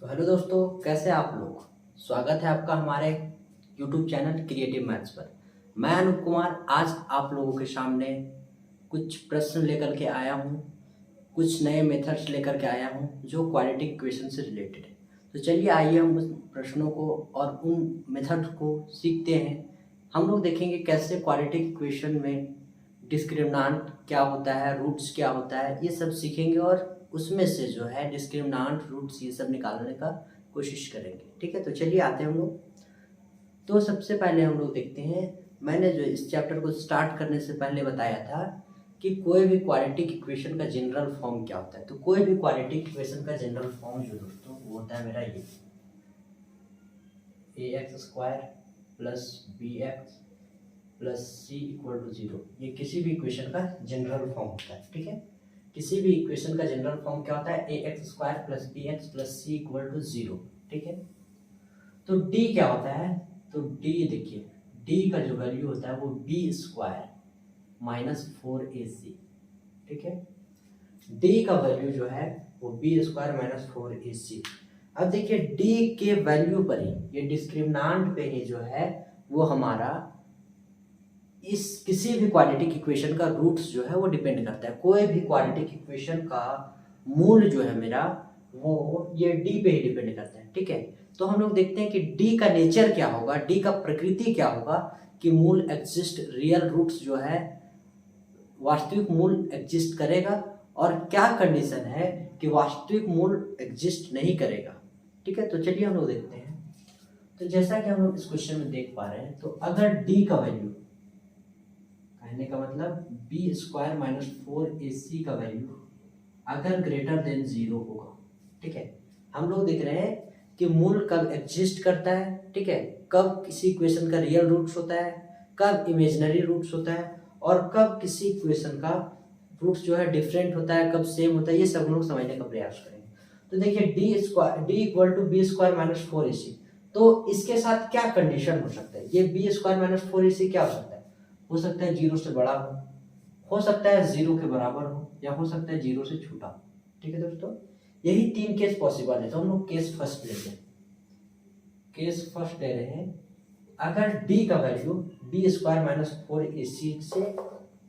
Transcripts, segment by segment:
तो हेलो दोस्तों, कैसे हैं आप लोग। स्वागत है आपका हमारे यूट्यूब चैनल क्रिएटिव मैथ्स पर। मैं अनूप कुमार आज आप लोगों के सामने कुछ प्रश्न लेकर के आया हूँ, कुछ नए मेथड्स लेकर के आया हूँ जो क्वाड्रेटिक इक्वेशन से रिलेटेड है। तो चलिए आइए हम उस प्रश्नों को और उन मेथड को सीखते हैं। हम लोग देखेंगे कैसे क्वाड्रेटिक इक्वेशन में डिस्क्रिमिनांट क्या होता है, रूट्स क्या होता है, ये सब सीखेंगे और उसमें से जो है डिस्क्रिमिनांट, रूट्स ये सब निकालने का कोशिश करेंगे। ठीक है, तो चलिए आते हैं हम लोग। तो सबसे पहले हम लोग देखते हैं, मैंने जो इस चैप्टर को स्टार्ट करने से पहले बताया था कि कोई भी क्वाड्रेटिक इक्वेशन का जनरल फॉर्म क्या होता है। तो कोई भी क्वाड्रेटिक इक्वेशन का जनरल फॉर्म जो दोस्तों वो होता है मेरा ये ax² plus bx plus C equal to 0। ये किसी भी इक्वेशन का जनरल फॉर्म होता है। ठीक है, किसी भी इक्वेशन का जनरल फॉर्म क्या होता है, ax² plus bx plus C equal to 0। ठीक है, तो d क्या होता है, तो d देखिए, d का जो वैल्यू होता है वो b² माइनस 4ac। ठीक है, d का वैल्यू जो है वो b² माइनस 4ac। अब देखिए d के वैल्यू पर ही, ये डिस्क्रिमिनांट पे ही जो है वो हमारा इस किसी भी क्वाड्रेटिक इक्वेशन का रूट्स जो है वो डिपेंड करता है। कोई भी क्वाड्रेटिक इक्वेशन का मूल जो है मेरा वो ये d पे ही डिपेंड करता है। ठीक है, तो हम लोग देखते हैं कि d का नेचर क्या होगा, d का प्रकृति क्या होगा कि मूल एग्जिस्ट, रियल रूट्स जो है वास्तविक मूल एग्जिस्ट करेगा, और क्या कंडीशन है कि वास्तविक मूल एग्जिस्ट नहीं करेगा। ठीक है, तो चलिए हम लोग देखते हैं। तो जैसा कि हम लोग इस क्वेश्चन में देख पा रहे हैं, तो अगर d का वैल्यू, कहने का मतलब b² माइनस 4ac का वैल्यू अगर ग्रेटर देन 0 होगा। ठीक है, हम लोग देख रहे हैं कि मूल कब एग्जिस्ट करता है। ठीक है, कब किसी इक्वेशन का रियल रूट्स होता है, कब इमेजिनरी रूट्स होता है, और कब किसी इक्वेशन का रूट्स जो है डिफरेंट होता है, कब सेम होता है, ये सब हम लोग समझने का प्रयास करेंगे। तो देखिए d equal to b² minus 4ac, तो इसके साथ क्या कंडीशन हो सकता है, ये b² माइनस 4ac क्या हो सकता है 0 से बड़ा हो सकता है 0 के बराबर हो, या हो सकता है 0 से छोटा हो। ठीक है दोस्तों, यही तीन केस पॉसिबल है। तो हम लोग केस फर्स्ट लेते हैं। केस फर्स्ट ले रहे हैं, अगर d का वैल्यू b² माइनस 4ac से,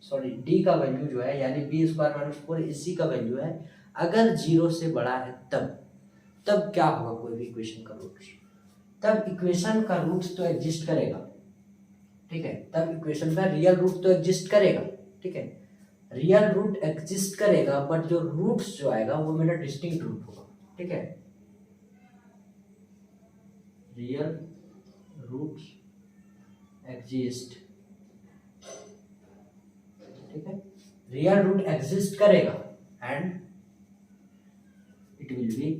सॉरी d का वैल्यू जो है यानी b² माइनस 4ac का वैल्यू है अगर 0 से बड़ा है, तब क्या होगा कोई भी इक्वेशन का रूट्स, तब इक्वेशन का रूट्स तो एग्जिस्ट करेगा। ठीक है, तब इक्वेशन का रियल रूट तो एग्जिस्ट करेगा। ठीक है, रियल रूट एग्जिस्ट करेगा, बट जो रूट्स जो आएगा वो मेरा डिस्टिंक्ट रूट होगा। ठीक है, रियल रूट्स एग्जिस्ट। ठीक है, रियल रूट एग्जिस्ट करेगा and it will be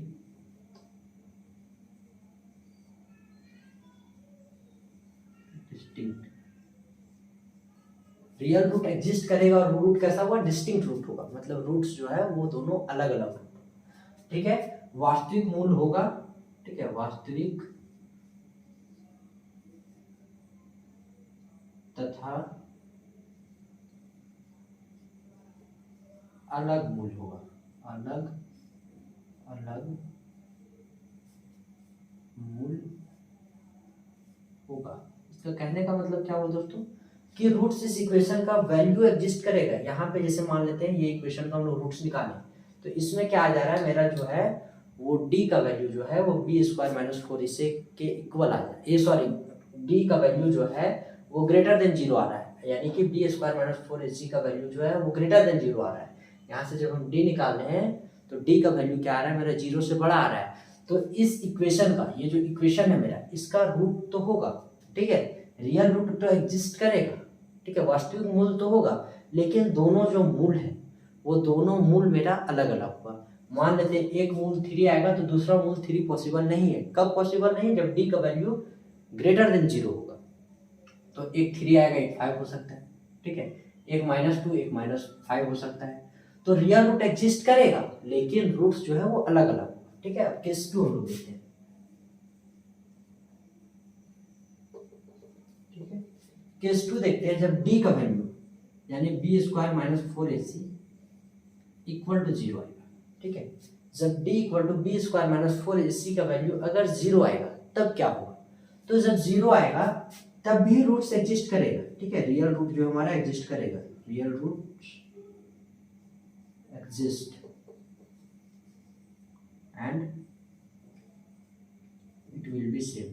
distinct. Real root exist करेगा और रूट कैसा हुआ, डिस्टिंक्ट रूट होगा, मतलब रूट्स जो है वो दोनों अलग अलग होंगे। ठीक है, वास्तविक मूल होगा। ठीक है, वास्तविक तथा अलग मूल होगा, अलग अलग मूल होगा। इसका कहने का मतलब क्या हुआ दोस्तों, कि रूट्स इस इक्वेशन का वैल्यू एग्जिस्ट करेगा। यहाँ पे जैसे मान लेते हैं ये इक्वेशन का हम लोग रूट्स निकालें, तो इसमें क्या आ जा रहा है, मेरा जो है वो d का वैल्यू जो है वो b² माइनस 4ac के इक्वल आ जाए, ये सॉरी d का वैल्यू जो है वो ग्रेटर देन 0 आ रहा है, यानी कि b² माइनस 4ac का वैल्यू जो है वो ग्रेटर देन 0 आ रहा है। यहाँ से जब हम d निकाल रहे हैं तो d का वैल्यू क्या आ रहा है, मेरा 0 से बड़ा आ रहा है। तो इस इक्वेशन का, ये जो इक्वेशन है मेरा, इसका रूट तो होगा। ठीक है, रियल रूट तो एग्जिस्ट करेगा। ठीक है, वास्तविक मूल तो होगा, लेकिन दोनों जो मूल है वो दोनों मूल मेरा अलग अलग होगा। मान लेते हैं एक मूल 3 आएगा तो दूसरा मूल 3 पॉसिबल नहीं है। कब पॉसिबल नहीं, जब d का वैल्यू ग्रेटर देन 0 होगा। तो एक 3 आएगा, एक 5 हो सकता है। ठीक है, एक -2 एक -5 हो सकता है। तो रियल रूट एग्जिस्ट करेगा, लेकिन रूट्स जो है वो अलग अलग होगा। ठीक है, अब केस 2 हम लोग देखते हैं। ठीक है, केस 2 देखते हैं, जब d का वैल्यू यानी b² minus 4ac equal to 0 आएगा। ठीक है, जब d equal to b square minus 4ac का वैल्यू अगर 0 आएगा तब क्या होगा, तो जब 0 आएगा तब भी रूट्स एग्जिस्ट करेगा, ठीक है, रियल रूट जो हमारा एग्जिस्ट करेगा, real root exist and it will be same,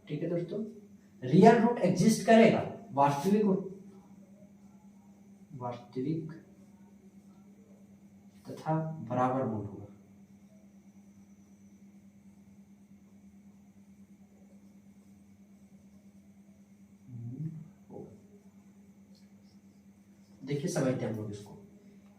ठीक है दोस्तों, रियल रूट एग्जिस्ट करेगा, वास्तविक तथा बराबर मूल होगा। देखिए समझते हैं हम लोग इसको,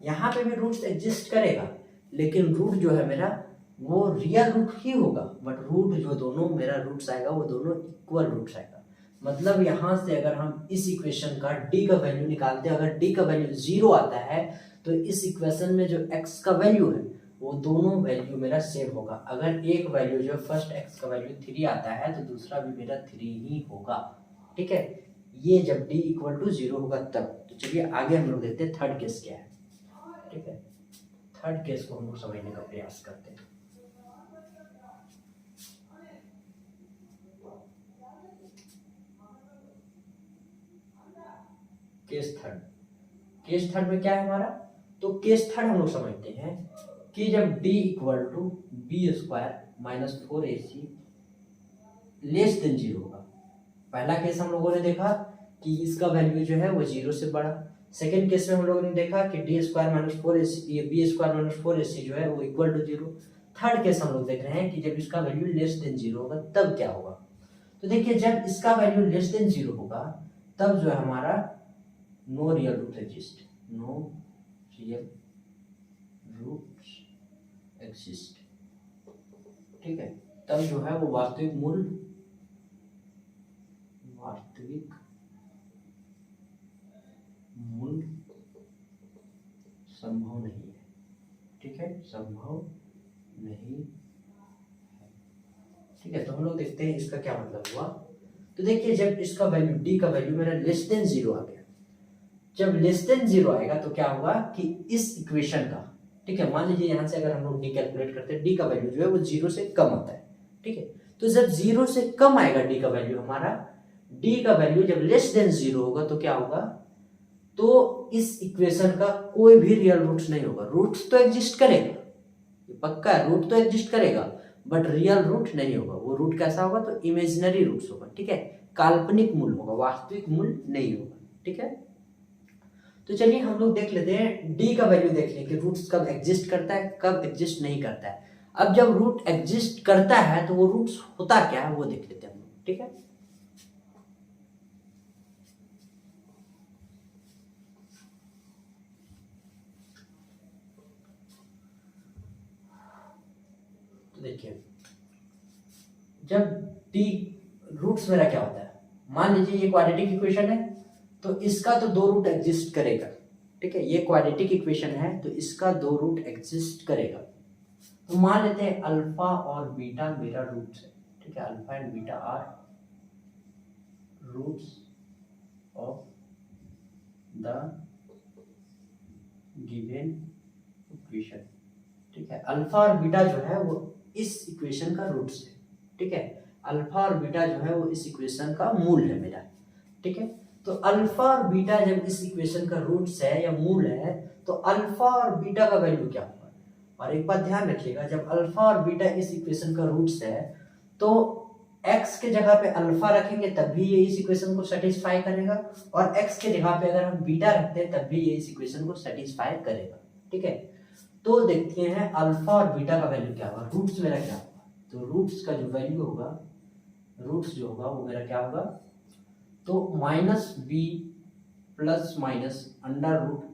यहाँ पे भी रूट्स एग्जिस्ट करेगा लेकिन रूट जो है मेरा वो रियल रूट ही होगा, बट रूट जो दोनों मेरा रूट्स आएगा वो दोनों इक्वल रूट्स आएगा। मतलब यहाँ से अगर हम इस इक्वेशन का d का वैल्यू निकालते हैं, अगर d का वैल्यू 0 आता है तो इस इक्वेशन में जो x का वैल्यू है वो दोनों वैल्यू मेरा सेम होगा। अगर एक वैल्यू जो फर्स्ट x का वैल्यू 3 आता है तो दूसरा भी मेरा 3 ही होगा, ठीक है, ये जब d इक्वल टू 0 होगा तब। तो चलिए आगे हम लोग देखते हैं थर्ड केस क्या है, ठीक है, थर्ड केस को हम लोग समझने का प्रयास करते हैं। केस थर्ड में क्या है हमारा, तो केस थर्ड हम लोग समझते हैं कि जब d equal to b square minus 4ac less than 0 होगा। पहला केस हम लोगों ने देखा कि इसका वैल्यू जो है वो 0 से बड़ा, सेकेंड केस में हम लोगों ने देखा कि डी स्क्वायर माइनस 4ac ये बी स्क्वायर माइनस 4ac जो है वो इक्वल टू 0। थर्ड केस हम लोग देख रहे हैं कि जब इसका वैल्यू लेस देन 0 होगा तब क्या होगा। तो देखिए जब इसका वैल्यू लेस देन 0 होगा तब जो है हमारा no real root exist, no real roots exist, ठीक है, तब जो है वो वास्तविक मूल संभव नहीं है, ठीक है, संभव नहीं है, ठीक है। तो हम लोग देखते हैं इसका क्या मतलब हुआ। तो देखिए जब इसका वैल्यू d का वैल्यू मेरा लेस देन 0 आ गया, जब लेस देन 0 आएगा तो क्या होगा कि इस इक्वेशन का, ठीक है, मान लीजिए यहाँ से अगर हम लोग d कैलकुलेट करते हैं, d का वैल्यू जो है वो 0 से कम आता है, ठीक है, तो जब 0 से कम आएगा d का वैल्यू हमारा, d का वैल्यू जब लेस देन 0 होगा तो क्या होगा, तो इस इक्वेशन का कोई भी रियल रूट्स नहीं होगा। रूट्स तो एग्जिस्ट करेगा, ये पक्का है, रूट तो एग्जिस्ट करेगा बट रियल रूट नहीं होगा। वो रूट कैसा होगा, तो इमेजिनरी रूट्स होगा, ठीक है, काल्पनिक मूल होगा, वास्तविक मूल नहीं होगा, ठीक है। तो चलिए हम लोग देख लेते हैं d का वैल्यू, देख लें कि रूट्स कब एग्जिस्ट करता है कब एग्जिस्ट नहीं करता है। अब जब रूट एग्जिस्ट करता है तो वो रूट्स होता क्या है वो देख लेते हैं हम लोग, ठीक है। तो देखिए जब d रूट्स मेरा क्या होता है, मान लीजिए ये क्वाड्रेटिक इक्वेशन है तो इसका तो दो रूट एग्जिस्ट करेगा, ठीक है, ये क्वाड्रेटिक इक्वेशन है तो इसका दो रूट एग्जिस्ट करेगा। तो मान लेते हैं अल्फा और बीटा मेरा रूट्स है, ठीक है, alpha and beta are roots of the given equation, ठीक है, अल्फा और बीटा जो है वो इस इक्वेशन का रूट्स है, ठीक है, अल्फा और बीटा जो है वो इस इक्वेशन का मूल है मेरा, ठीक है। तो अल्फा और बीटा जब इस इक्वेशन का रूट्स है या मूल है तो अल्फा और बीटा का वैल्यू क्या होगा। और एक बात ध्यान रखिएगा, जब अल्फा और बीटा इस इक्वेशन का रूट्स है तो x के जगह पे अल्फा रखेंगे तब भी ये इस इक्वेशन को सेटिस्फाई करेगा, और x के जगह पे अगर हम बीटा रखते हैं तब भी ये इस इक्वेशन को सेटिस्फाई करेगा, ठीक है। तो देखते हैं अल्फा और बीटा का वैल्यू क्या होगा, रूट्स मेरा क्या होगा। तो रूट्स का जो वैल्यू होगा, रूट्स जो होगा वो मेरा क्या होगा, तो minus b plus minus under root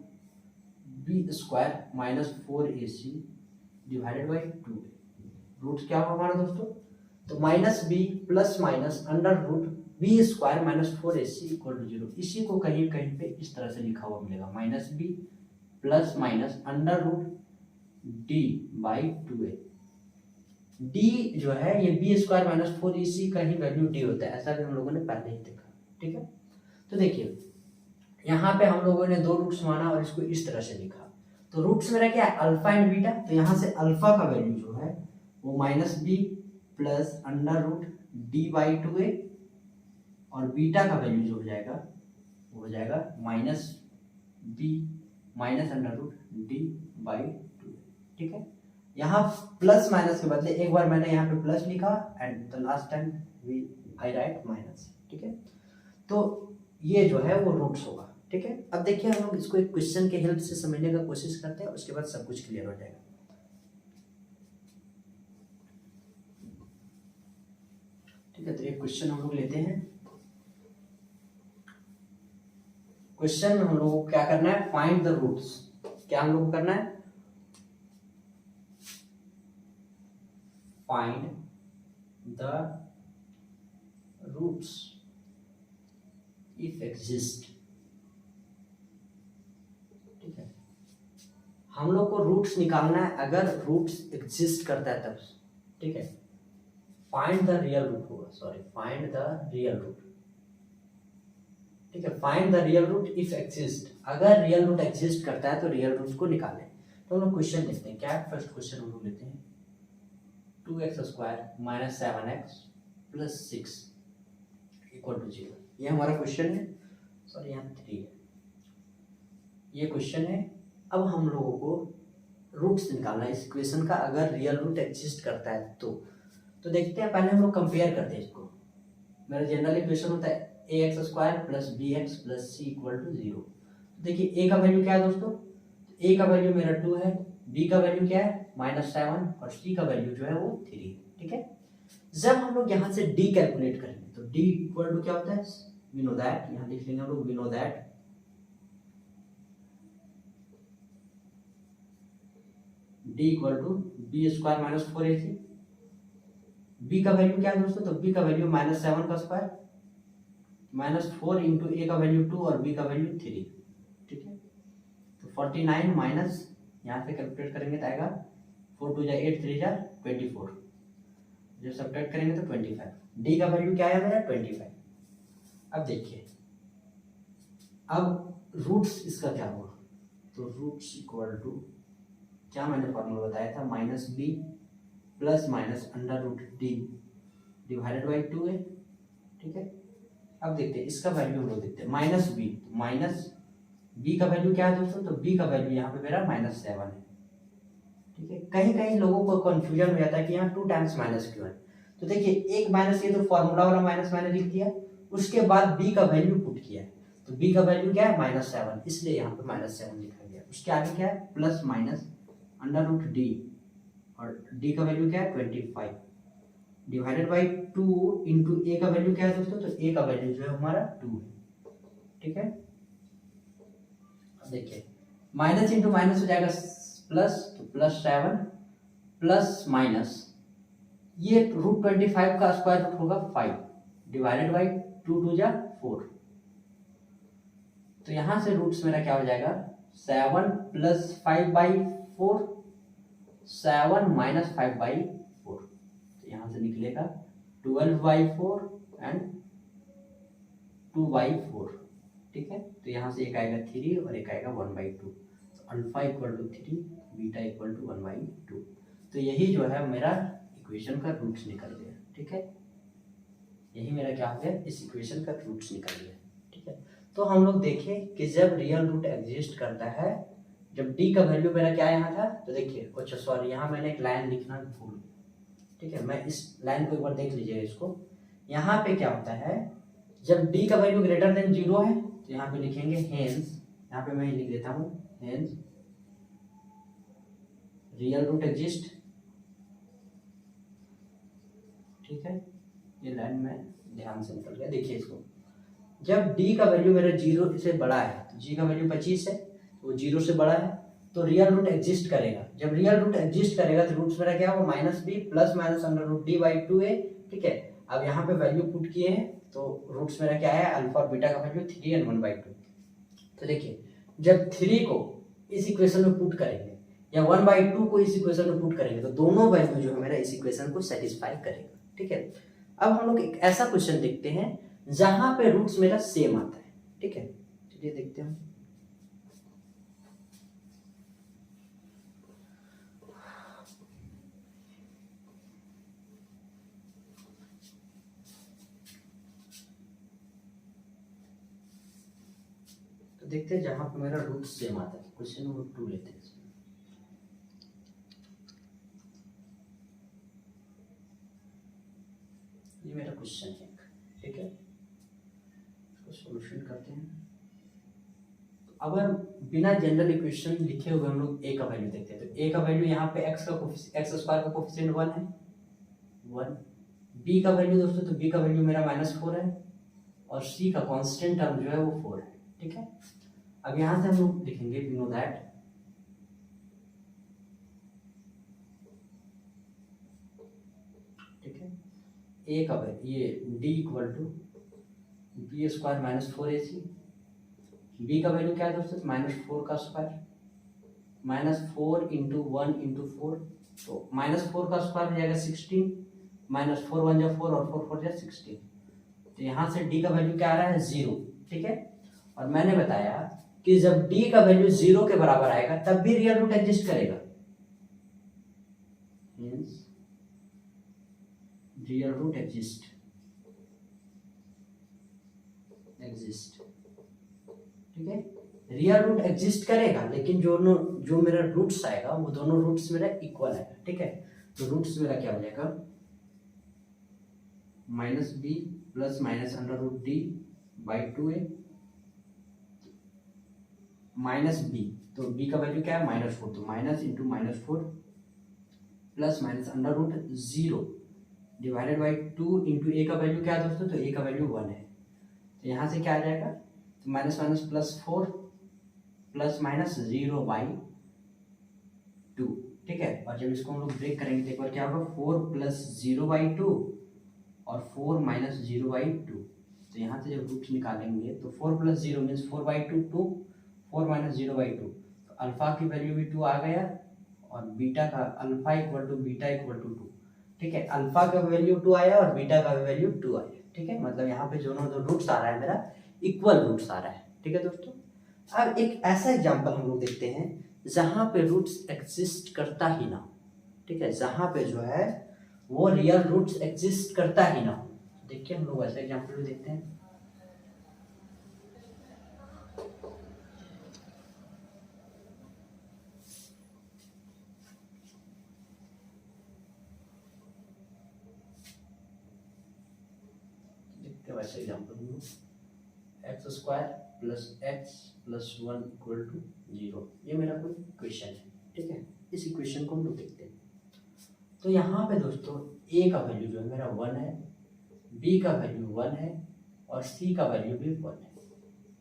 b square minus 4ac divided by 2। Root क्या होगा हमारा दोस्तों, तो minus b plus minus under root b square minus 4ac equal to 0। इसी को कहीं कहीं पे इस तरह से लिखा हुआ मिलेगा, minus b plus minus under root d by 2a। D जो है ये बी स्क्वायर माइनस 4ac का ही वैल्यू डी होता है, ऐसा भी हम लोगों ने पहले ही देखा, ठीक है। तो देखिए यहाँ पे हम लोगों ने 2 रूट्स माना और इसको इस तरह से लिखा। तो रूट्स मेरा क्या है, अल्फा एंड बीटा। तो यहाँ से अल्फा का वैल्यू जो है वो -b plus under root d/2a और बीटा का वैल्यू जो हो जाएगा वो हो जाएगा -b minus under root d/2। ठीक है, यहाँ प्लस माइनस के बदले एक बार मैंने यहाँ पे प्लस लिखा and the last time I right minus. ठीक है, तो ये जो है वो रूट्स होगा। ठीक है, अब देखिए हम लोग इसको एक क्वेश्चन के हेल्प से समझने का कोशिश करते हैं, उसके बाद सब कुछ क्लियर हो जाएगा। ठीक है, तो एक क्वेश्चन हम लोग लेते हैं। क्वेश्चन हम लोगों को क्या करना है, फाइंड द रूट्स। क्या हम लोग को करना है, find the roots if exist. ठीक है, हम लोग को रूट्स निकालना है अगर रूट्स एग्जिस्ट करता है तब। ठीक है, फाइंड द रियल रूट होगा, sorry find the real root. ठीक है, find the real root if exist. अगर रियल रूट एग्जिस्ट करता है तो रियल रूट को निकालें। तो हम लोग क्वेश्चन लेते हैं। क्या है फर्स्ट क्वेश्चन हम लोग लेते हैं, 2x² - 7x + 6 = 0। ये हमारा क्वेश्चन है, सॉरी यहाँ 3 है, ये क्वेश्चन है। अब हम लोगों को रूट्स निकालना है इस इक्वेशन का अगर रियल रूट एग्जिस्ट करता है तो देखते हैं। पहले हम लोग कंपेयर करते हैं इसको। मेरा जनरल इक्वेशन होता है ax² + bx + c = 0। देखिए a का वैल्यू क्या है दोस्तों, a का वैल्यू मेरा 2 है, b का वैल्यू क्या है -7 और c का वैल्यू जो है वो 3 है। ठीक है, जब हम लोग यहाँ से d कैलकुलेट करेंगे तो d = क्या होता है, वी नो दैट, यहाँ लिख लेंगे हम लोग, we know that d = b² - 4ac। b का वैल्यू क्या है दोस्तों, तो b का वैल्यू -7 का स्क्वायर -4 × a का वैल्यू 2 और b का वैल्यू 3। ठीक है, तो 49 माइनस यहाँ से कैलकुलेट करेंगे तो आएगा 4 2 8 3 24। जब सब्ट्रैक्ट करेंगे तो 25। d का वैल्यू क्या है मेरा 25। अब देखिए, अब रूट्स इसका क्या होगा, तो रूट्स = क्या मैंने फॉर्मूला बताया था, -b plus minus under root d divided by 2a। ठीक है, अब देखते हैं इसका वैल्यू हम लोग देखते हैं, -b माइनस b का वैल्यू क्या है दोस्तों, तो b का वैल्यू यहाँ पे मेरा -7 है। ठीक है, कहीं कहीं लोगों को कंफ्यूजन हो जाता है कि यहाँ 2 टाइम्स माइनस क्यों है। तो देखिए एक माइनस, ये तो फॉर्मूला वाला माइनस मैंने लिख दिया, उसके बाद b का वैल्यू पुट किया, तो b का वैल्यू क्या है -7, इसलिए यहाँ पे -7 लिखा गया। उसके आगे क्या है, plus minus under root d और d का वैल्यू क्या है 25 डिवाइडेड बाई 2 इंटू a का वैल्यू क्या है दोस्तों, तो a का वैल्यू जो है हमारा 2 है। ठीक है, अब देखिए माइनस इंटू माइनस हो जाएगा प्लस, तो +7 प्लस माइनस ये √25 का स्क्वायर रूट होगा 5 डिवाइडेड बाई 2 2 जा 4। तो यहां से रूट्स मेरा क्या हो जाएगा, 7 + 5/4 7 - 5/4। तो यहां से निकलेगा 12/4 एंड 2/4। ठीक है, तो यहाँ से एक आएगा 3 और एक आएगा 1/2। तो अल्फा = 3 बीटा = 1/2। तो यही जो है मेरा इक्वेशन का रूट्स निकल गया। ठीक है, यही मेरा क्या हो गया, इस इक्वेशन का रूट्स निकल गया। ठीक है, तो हम लोग देखें कि जब रियल रूट एग्जिस्ट करता है, जब d का वैल्यू मेरा क्या यहाँ था, तो देखिए अच्छा सॉरी यहाँ मैंने एक लाइन लिखना भूल। ठीक है, मैं इस लाइन को एक बार देख लीजिएगा इसको। यहाँ पे क्या होता है, जब d का वैल्यू >0 है तो यहाँ पे लिखेंगे हेंस, यहाँ पे मैं लिख देता हूँ हेंस रियल रूट एग्जिस्ट। ठीक है, ये लाइन में ध्यान से निकल गया। देखिए इसको, जब d का वैल्यू मेरा 0 से बड़ा है, तो g का वैल्यू 25 है, तो 0 से बड़ा है, तो रियल रूट एग्जिस्ट करेगा। जब रियल रूट एग्जिस्ट करेगा तो रूट्स मेरा क्या होगा, -b plus minus under root d/2a। ठीक है, अब यहाँ पे वैल्यू पुट किए हैं तो रूट्स मेरा क्या है, अल्फा और बीटा का वैल्यू 3 और 1/2। तो देखिए जब 3 को इस इक्वेशन में पुट करेंगे या 1/2 को इस इक्वेशन में पुट करेंगे तो दोनों वैल्यू जो है मेरा इस इक्वेशन को सेटिस्फाई करेगा। ठीक है, अब हम लोग एक ऐसा क्वेश्चन देखते हैं जहां पे रूट्स मेरा सेम आता है। ठीक है, चलिए देखते हैं। तो देखते हैं जहां पे मेरा रूट सेम आता है, क्वेश्चन नंबर 2 लेते हैं। ये मेरा क्वेश्चन है, ठीक है, इसको सॉल्यूशन करते हैं। तो अगर बिना जनरल इक्वेशन लिखे हुए हम लोग ए का वैल्यू देखते हैं, तो ए का वैल्यू यहाँ पे एक्स स्क्वायर का कोफिशिएंट 1 है, 1। बी का वैल्यू दोस्तों, तो बी का वैल्यू मेरा -4 है, और सी का कांस्टेंट टर्म जो है वो 4 है, ठीक है। अब यहां से हम लोग लिखेंगे वी नो दैट ए का वैल्यू, ये d equal to b square -4ac। B का वैल्यू क्या है दोस्तों, -4 का स्क्वायर, -4 इंटू 1 इंटू 4, तो -4 का स्क्वायर हो जाएगा 16, -4 1 जा 4 और 4 4 जा 16। तो यहाँ से डी का वैल्यू क्या आ रहा है, 0, ठीक है। और मैंने बताया कि जब डी का वैल्यू 0 के बराबर आएगा तब भी रियल रूट एग्जिस्ट करेगा, मींस रियल रूट एग्जिस्ट, ठीक है। रियल रूट एग्जिस्ट करेगा, लेकिन जो मेरा रूट्स आएगा वो दोनों रूट्स मेरा इक्वल आएगा, ठीक है। तो रूट्स मेरा क्या हो जाएगा, -b प्लस -√d/2a -b, तो b का वैल्यू क्या है, -4, तो minus into -4 plus -√0 divided by 2 into a का वैल्यू क्या है दोस्तों, तो ए का वैल्यू 1 है। तो यहाँ से क्या आ जाएगा, तो माइनस +4 प्लस -0/2, ठीक है। और जब इसको हम लोग ब्रेक करेंगे तो एक बार क्या होगा, 4 + 0/2 और 4 - 0/2। तो यहाँ से जब रूट निकालेंगे तो 4 + 0 मीन्स 4/2, 2, 4 - 0/2, तो अल्फा की वैल्यू भी 2 आ गया, और बीटा का अल्फा इक्वल टू 2, ठीक है। अल्फा का वैल्यू 2 आया और बीटा का वैल्यू 2 आया, ठीक है। मतलब यहाँ पे जो रूट्स आ रहा है मेरा इक्वल रूट्स आ रहा है, ठीक है दोस्तों। अब एक ऐसा एग्जांपल हम लोग देखते हैं जहां पे रूट्स एग्जिस्ट करता ही ना, ठीक है, जहां पे जो है वो रियल रूट्स एग्जिस्ट करता ही ना। देखिए हम लोग ऐसा एग्जांपल भी देखते हैं। देखते हैं वैसा एग्जांपल हम लोग, x² + x + 1 = 0, ये मेरा कोई इक्वेशन है, ठीक है। इस इक्वेशन को हम लोग देखते हैं। तो यहाँ पे दोस्तों a का वैल्यू जो है मेरा 1 है, b का वैल्यू 1 है, और c का वैल्यू भी 1 है,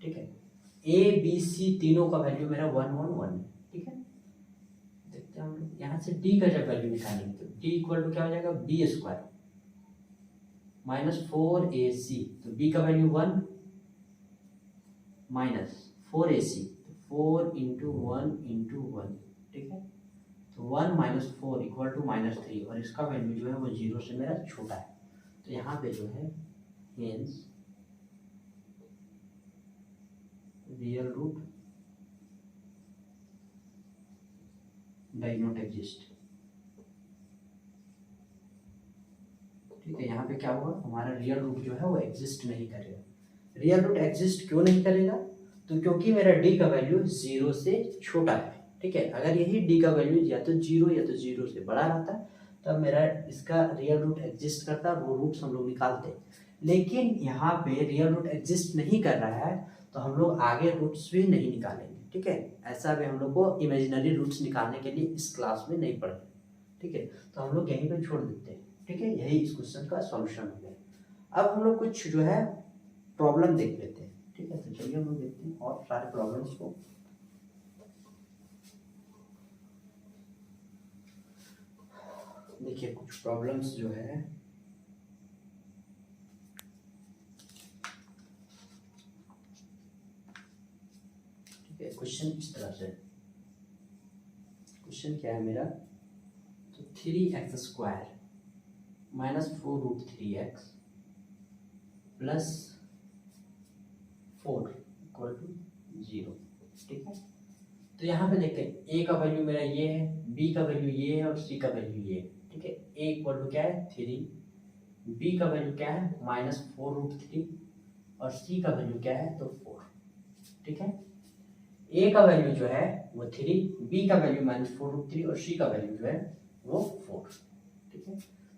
ठीक है। a b c तीनों का वैल्यू मेरा 1 1 1 है, ठीक है। देखते हैं हम लोग यहाँ से d का जब वैल्यू निकालेंगे तो d इक्वल टू क्या हो जाएगा, b² -4ac, तो b का वैल्यू 1 -4ac, 4 × 1 × 1, ठीक है। तो 1 - 4 = -3, और इसका वैल्यू जो है वो 0 से मेरा छोटा है। तो यहाँ पे जो है hence real root does not exist, ठीक है। यहाँ पे क्या होगा, हमारा रियल रूट जो है वो एग्जिस्ट नहीं करेगा। रियल रूट एग्जिस्ट क्यों नहीं करेगा, तो क्योंकि मेरा डी का वैल्यू 0 से छोटा है, ठीक है। अगर यही डी का वैल्यू या तो 0 से बड़ा रहता तब मेरा इसका रियल रूट एग्जिस्ट करता, वो रूट्स हम लोग निकालते। लेकिन यहाँ पे रियल रूट एग्जिस्ट नहीं कर रहा है, तो हम लोग आगे रूट्स भी नहीं निकालेंगे, ठीक है। ऐसा भी हम लोग को इमेजिनरी रूट्स निकालने के लिए इस क्लास में नहीं पढ़ते, ठीक है। तो हम लोग यहीं पे छोड़ देते हैं, ठीक है। यही इस क्वेश्चन का सॉल्यूशन हो गया। अब हम लोग कुछ जो है प्रॉब्लम देख लेते हैं, ठीक है। तो चलिए हम लोग देखते हैं और सारे प्रॉब्लम्स को। देखिए कुछ प्रॉब्लम्स जो है, ठीक है। क्वेश्चन इस तरह से, क्वेश्चन क्या है मेरा, तो 3x² - 4√3x + 4 = 0, ठीक है। तो यहाँ पे देखते हैं ए का वैल्यू मेरा ये है, बी का वैल्यू ये है और सी का वैल्यू ये है, ठीक है। ए इक्वल टू क्या है 3, बी का वैल्यू क्या है -4√3 और सी का वैल्यू क्या है तो 4, ठीक है। ए का वैल्यू जो है वो 3, बी का वैल्यू -4√3 और सी का वैल्यू जो है वो 4, ठीक है।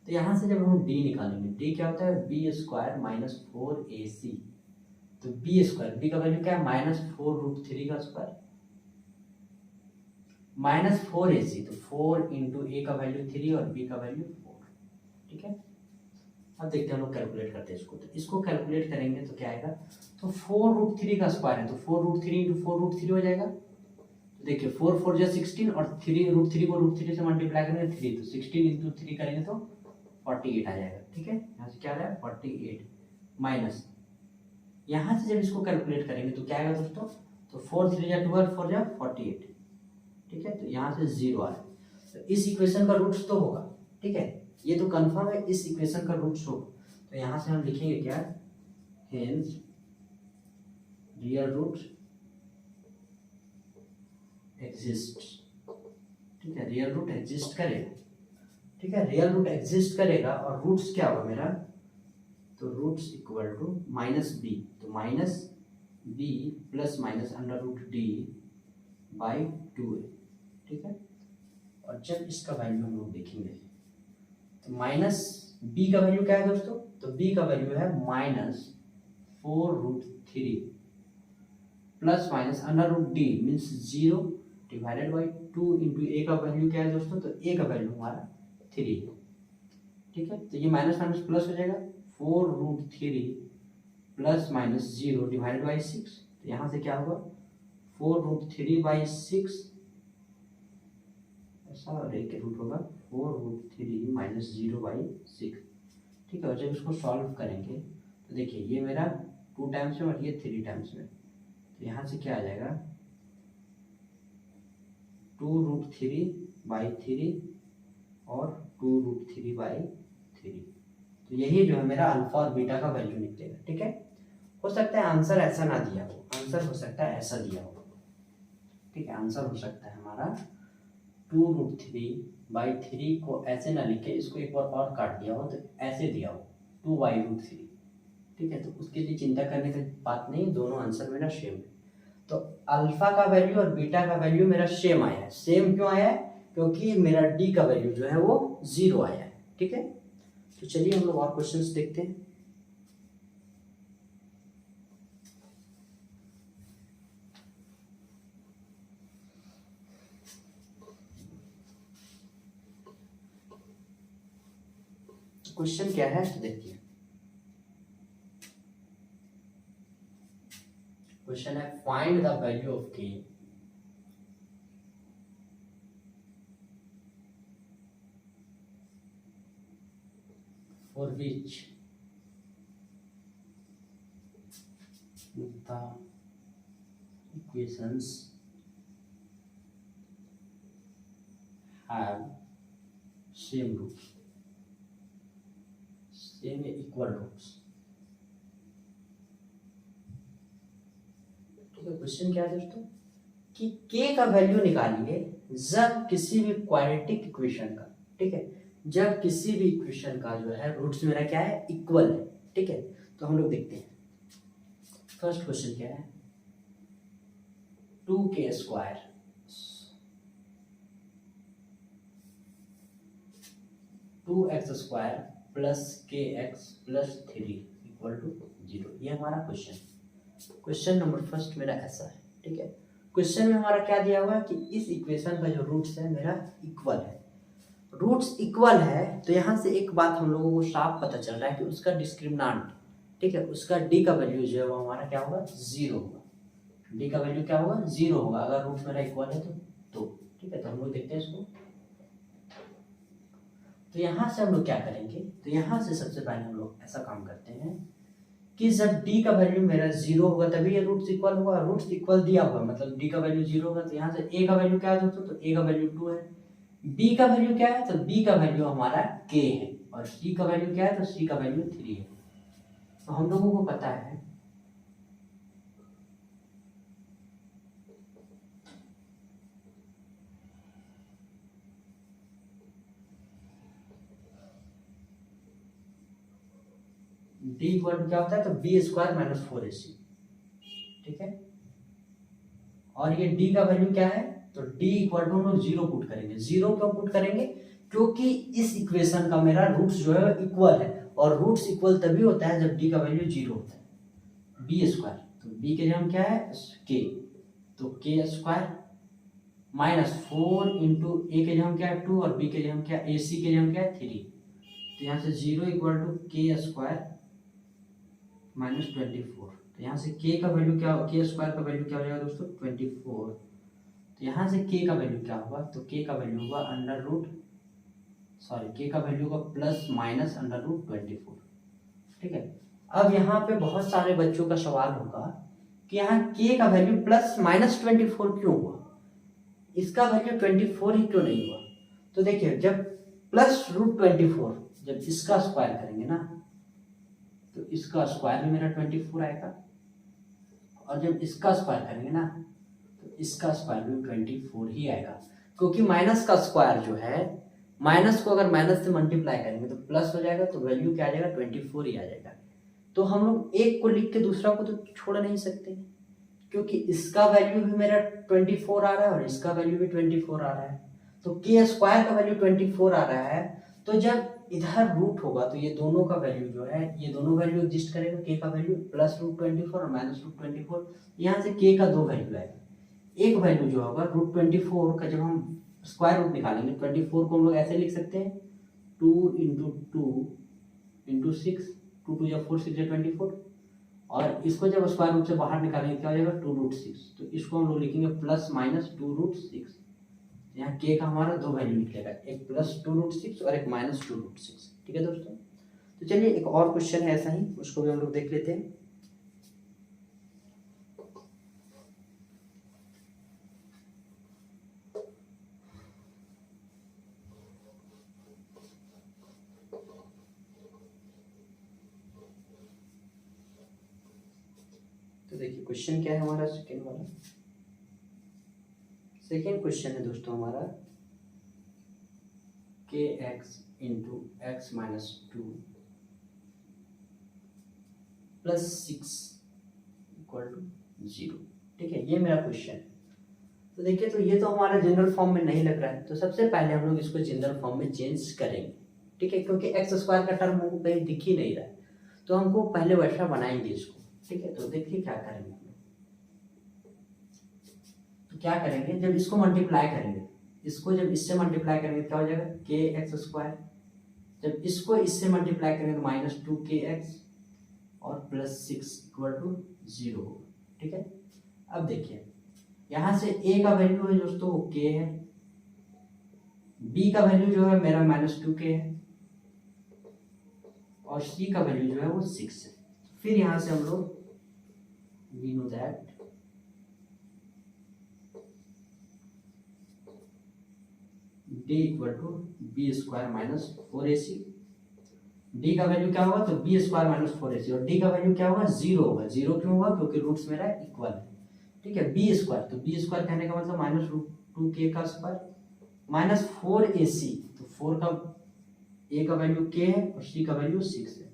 तो यहाँ से जब हम डी निकालेंगे, डी क्या होता है बी स्क्वायर -4ac, तो बी स्क्वायर, बी का वैल्यू क्या है -4√3 का स्क्वायर -4ac, तो 4 इंटू ए का वैल्यू 3 और बी का वैल्यू 4, ठीक है। अब देखते हैं हम लोग कैलकुलेट करते हैं इसको, तो इसको कैलकुलेट करेंगे तो क्या आएगा, तो 4√3 का स्क्वायर है तो 4√3 इंटू 4√3 हो जाएगा। तो देखिए 4 4 जो 16 और 3√3 को √3 से मल्टीप्लाई करेंगे 3, तो 16 इंटू 3 करेंगे तो 48 आ जाएगा, ठीक है। यहाँ से क्या आ रहा है 48 माइनस, यहाँ से जब इसको कैलकुलेट करेंगे तो क्या आएगा दोस्तों, तो 4 3 या 12 4 या 48, ठीक है। तो यहाँ से 0 आ रहा है, तो इस इक्वेशन का रूट्स तो होगा, ठीक है, ये तो कंफर्म है इस इक्वेशन का रूट्स होगा। तो यहाँ से हम लिखेंगे क्या, हेंस रियल रूट एग्जिस्ट, ठीक है, रियल रूट एग्जिस्ट करेगा, ठीक है, रियल रूट एग्जिस्ट करेगा और रूट्स क्या होगा मेरा, तो रूट्स इक्वल टू -b, तो -b प्लस माइनस √d/2a, ठीक है। और जब इसका वैल्यू हम लोग देखेंगे तो -b का वैल्यू क्या है दोस्तों, तो b का वैल्यू है -4√3 plus minus √d means 0 divided by 2 into a का वैल्यू क्या है दोस्तों, तो ए का वैल्यू हमारा 3 है, ठीक है। तो ये माइनस माइनस प्लस हो जाएगा, 4√3 प्लस माइनस 0 डिवाइडेड बाई 6, तो यहाँ से क्या होगा 4√3/6 ऐसा, और एक रूट होगा 4√3 माइनस 0/6, ठीक है। और जब इसको सॉल्व करेंगे तो देखिए ये मेरा 2 टाइम्स में और ये 3 टाइम्स में, तो यहाँ से क्या आ जाएगा 2√3/3 और 2√3/3, तो यही जो है मेरा अल्फा और बीटा का वैल्यू निकलेगा, ठीक है। हो सकता है आंसर ऐसा ना दिया हो, आंसर हो सकता है ऐसा दिया हो, ठीक है। आंसर हो सकता है हमारा 2√3/3 को ऐसे ना लिखे, इसको एक बार और काट दिया हो तो ऐसे दिया हो 2/√3, ठीक है। तो उसके लिए चिंता करने की बात नहीं, दोनों आंसर मेरा सेम है। तो अल्फा का वैल्यू और बीटा का वैल्यू मेरा सेम आया है, सेम क्यों आया है, क्योंकि मेरा डी का वैल्यू जो है वो 0 आया है, ठीक है। तो चलिए हम लोग और क्वेश्चंस देखते हैं। क्वेश्चन क्या है तो देखिए, क्वेश्चन है find the value of k for which the equations have same roots, same equal roots, ठीक है। क्वेश्चन क्या है दोस्तों कि k का वैल्यू निकालिए जब किसी भी क्वाड्रेटिक इक्वेशन का, ठीक है, जब किसी भी इक्वेशन का जो है रूट्स मेरा क्या है इक्वल है, ठीक है। तो हम लोग देखते हैं फर्स्ट क्वेश्चन क्या है, 2k square 2x square plus kx plus 3 equal to 0, ये हमारा क्वेश्चन नंबर फर्स्ट मेरा ऐसा है, ठीक है। क्वेश्चन में हमारा क्या दिया हुआ है कि इस इक्वेशन का जो रूट्स है मेरा इक्वल है, रूट्स इक्वल है, तो यहाँ से एक बात हम लोगों को साफ पता चल रहा है कि उसका डिस्क्रिमिनेंट, ठीक है, उसका डी का वैल्यू जो है वो हमारा क्या होगा 0 होगा, डी का वैल्यू क्या होगा 0 होगा अगर रूट्स मेरा इक्वल है तो ठीक है। तो हम लोग देखते हैं इसको, तो यहाँ से हम लोग क्या करेंगे, तो यहाँ से सबसे पहले हम लोग ऐसा काम करते हैं कि जब d का वैल्यू मेरा 0 होगा तभी ये रूट्स इक्वल होगा, रूट्स इक्वल दिया हुआ मतलब d का वैल्यू 0 होगा, तो यहाँ से a का वैल्यू क्या है दोस्तों, तो a का वैल्यू 2 है, b का वैल्यू क्या है, तो b का वैल्यू हमारा k है, और c का वैल्यू क्या है, तो c का वैल्यू 3 है। तो हम लोगों को पता है डी इक्वल टू क्या होता है, तो बी स्क्वायर माइनस 4ac, ठीक है। और ये डी का वैल्यू क्या है, तो डी इक्वल टू हम लोग 0 पुट करेंगे। 0 क्यों पुट करेंगे, क्योंकि इस इक्वेशन का मेरा रूट्स जो है इक्वल है, और रूट्स इक्वल तभी होता है जब डी का वैल्यू 0 होता है। बी स्क्वायर, तो बी के जगह क्या है के, तो के स्क्वायर माइनस 4 इंटू ए के जगह क्या है 2, और बी के जगह क्या, ए सी के जगह क्या है 3, तो यहाँ से 0 इक्वल टू के स्क्वायर माइनस 24, तो यहाँ से k का वैल्यू क्या, के स्क्वायर का वैल्यू क्या हो जाएगा दोस्तों 24, तो यहाँ से k का वैल्यू क्या होगा, तो k का वैल्यू होगा अंडर रूट, सॉरी k का वैल्यू होगा प्लस माइनस अंडर रूट 24, ठीक है। अब यहाँ पे बहुत सारे बच्चों का सवाल होगा कि यहाँ k का वैल्यू प्लस माइनस 24 क्यों हुआ, इसका वैल्यू 24 ही क्यों नहीं हुआ। तो देखिए जब प्लस रूट 24 जब इसका स्क्वायर करेंगे ना, तो इसका स्क्वायर भी मेरा 24 आएगा, और जब इसका स्क्वायर करेंगे ना, तो इसका स्क्वायर भी 24 ही आएगा, क्योंकि माइनस का स्क्वायर जो है, माइनस को अगर माइनस से मल्टीप्लाई करेंगे तो प्लस हो जाएगा, तो वैल्यू क्या आ जाएगा 24 ही आ जाएगा। तो हम लोग एक को लिख के दूसरा को तो छोड़ नहीं सकते, क्योंकि इसका वैल्यू भी मेरा 24 आ रहा है और इसका वैल्यू भी 24 आ रहा है, तो के स्क्वायर का वैल्यू 24 आ रहा है, तो जब इधर रूट होगा तो ये दोनों का वैल्यू जो है, ये दोनों वैल्यू एग्जिस्ट करेगा, के का वैल्यू प्लस रूट 24 और माइनस रूट 24, यहाँ से के का 2 वैल्यू आएगा। एक वैल्यू जो होगा रूट 24 का, जब हम स्क्वायर रूट निकालेंगे 24 को हम लोग ऐसे लिख सकते हैं 2 इंटू 2 इंटू 6, 2 2 या 4 6 या 24, और इसको जब स्क्वायर रूट से बाहर निकालेंगे क्या हो जाएगा 2 रूट 6, तो इसको हम लोग लिखेंगे प्लस माइनस 2 रूट 6, यहाँ के का हमारा 2 वैल्यू निकलेगा, एक प्लस 2 रूट 6 और एक माइनस 2 रूट 6, ठीक है दोस्तों। तो चलिए एक और क्वेश्चन है ऐसा ही, उसको भी हम लोग देख लेते हैं। तो देखिए क्वेश्चन क्या है हमारा, सेकेंड वाला, सेकेंड क्वेश्चन है दोस्तों हमारा k x into x minus 2 plus 6 equal to 0, ठीक है, ये मेरा क्वेश्चन है। तो देखिए तो ये तो हमारा जनरल फॉर्म में नहीं लग रहा है, तो सबसे पहले हम लोग इसको जनरल फॉर्म में चेंज करेंगे, ठीक है, क्योंकि एक्स स्क्वायर का टर्म हमको कहीं दिख ही नहीं रहा है, तो हमको पहले वैसा बनाएंगे इसको, ठीक है। तो देखिए क्या करेंगे हम लोग, तो क्या करेंगे, जब इसको मल्टीप्लाई करेंगे, इसको जब इससे मल्टीप्लाई करेंगे क्या हो जाएगा के एक्स स्क्वायर, जब इसको इससे मल्टीप्लाई करेंगे तो माइनस 2 के एक्स और प्लस 6 इक्वल टू 0 होगा, ठीक है। अब देखिए यहाँ से a का वैल्यू है दोस्तों वो k है, b का वैल्यू जो है मेरा माइनस 2 के है, और c का वैल्यू जो है वो 6 है। फिर यहाँ से हम लोग we know that d equal to b square minus 4ac, d का वैल्यू क्या होगा, तो बी स्क्वायर माइनस 4ac, और d का वैल्यू क्या होगा 0 होगा। 0 क्यों होगा, क्योंकि रूट्स मेरा इक्वल है, ठीक है। बी स्क्वायर, तो बी स्क्वायर कहने का मतलब माइनस रूट 2 के का स्क्वायर माइनस 4ac, तो 4 का a का वैल्यू k है और c का वैल्यू 6 है।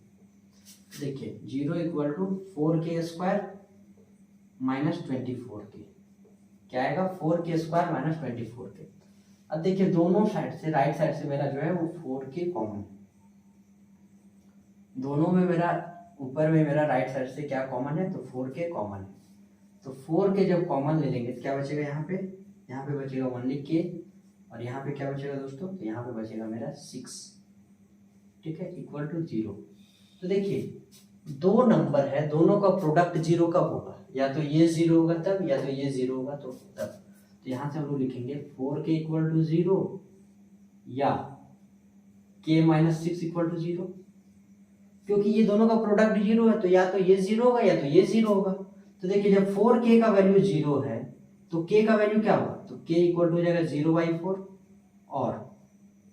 देखिए 0 equal to 4k square minus 24k, क्या आएगा 4k स्क्वायर माइनस 24k। अब देखिए दोनों साइड से, राइट साइड से मेरा जो है वो 4k कॉमन है, दोनों में मेरा ऊपर में मेरा राइट साइड से क्या कॉमन है, तो 4k कॉमन है, तो 4k जब कॉमन ले लेंगे तो क्या बचेगा यहाँ पे बचेगा ओनली k, और यहाँ पे क्या बचेगा दोस्तों, तो यहाँ पे बचेगा मेरा 6, ठीक है, इक्वल टू 0। तो देखिए दो नंबर है, दोनों का प्रोडक्ट 0 कब होगा, या तो ये 0 होगा तब, या तो ये 0 होगा तो तब। तो यहाँ से हम लोग लिखेंगे 4k इक्वल टू 0 या k माइनस 6 इक्वल टू 0, क्योंकि ये दोनों का प्रोडक्ट 0 है, तो या तो ये 0 होगा या तो ये 0 होगा। तो देखिए जब 4k का वैल्यू 0 है तो k का वैल्यू क्या होगा, तो k इक्वल टू हो जाएगा 0/4, और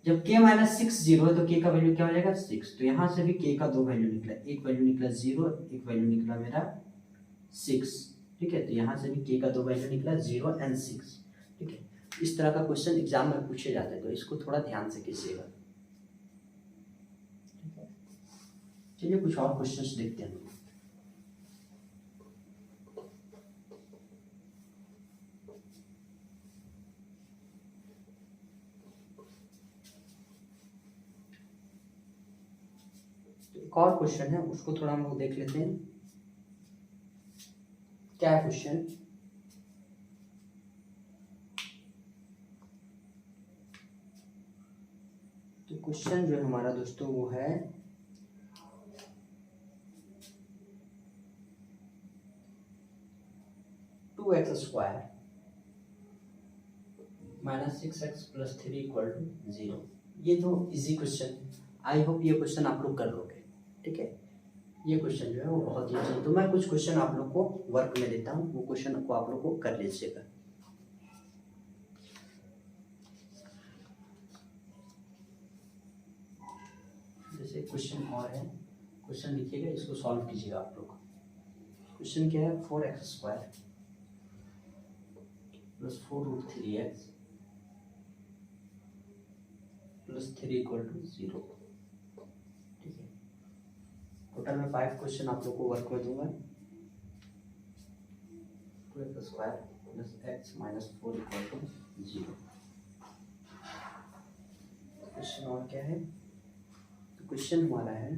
जब k माइनस 6 0 है तो k का वैल्यू क्या हो जाएगा 6। तो यहाँ से भी k का 2 वैल्यू निकला, एक वैल्यू निकला 0, एक वैल्यू निकला मेरा 6, ठीक है। तो यहाँ से भी k का 2 वैल्यू निकला 0 और 6, ठीक है। इस तरह का क्वेश्चन एग्जाम में पूछे जाते हैं, तो इसको थोड़ा ध्यान से कीजिएगा, ठीक है। चलिए कुछ और क्वेश्चंस देखते हैं। एक और क्वेश्चन है, उसको थोड़ा हम लोग देख लेते हैं। क्या है क्वेश्चन? तो क्वेश्चन जो है हमारा दोस्तों वो है 2x² minus 6x plus 3 equal to 0। ये तो इजी क्वेश्चन, आई होप ये क्वेश्चन आप लोग कर लोगे। ठीक है, ये क्वेश्चन जो है वो बहुत ईजी है। तो मैं कुछ क्वेश्चन आप लोग को वर्क में देता हूँ, वो क्वेश्चन को आप लोग को कर लीजिएगा। जैसे क्वेश्चन और है, क्वेश्चन लिखिएगा, इसको सॉल्व कीजिएगा आप लोग। क्वेश्चन क्या है? 4x² plus 4√3x plus 3 equal to 0। ठीक है, टोटल में 5 क्वेश्चन आप लोग को वर्क में दूंगा। 2x² plus x minus 4 equal to 0। Question और क्या है? तो क्वेश्चन हमारा है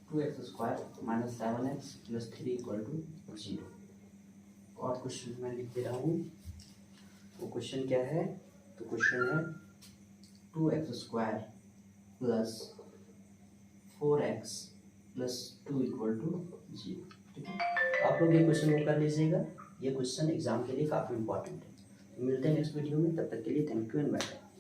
2x² minus 7x plus 3 equal to 0। और क्वेश्चन मैं लिख दे रहा हूँ। वो क्वेश्चन क्या है? तो क्वेश्चन है 2x² plus 4x plus 2 equal to 0। ठीक है, आप लोग ये क्वेश्चन को कर लीजिएगा। ये क्वेश्चन एग्जाम के लिए काफ़ी इंपॉर्टेंट है। मिलते हैं नेक्स्ट वीडियो में, तब तक के लिए thank you and bye bye.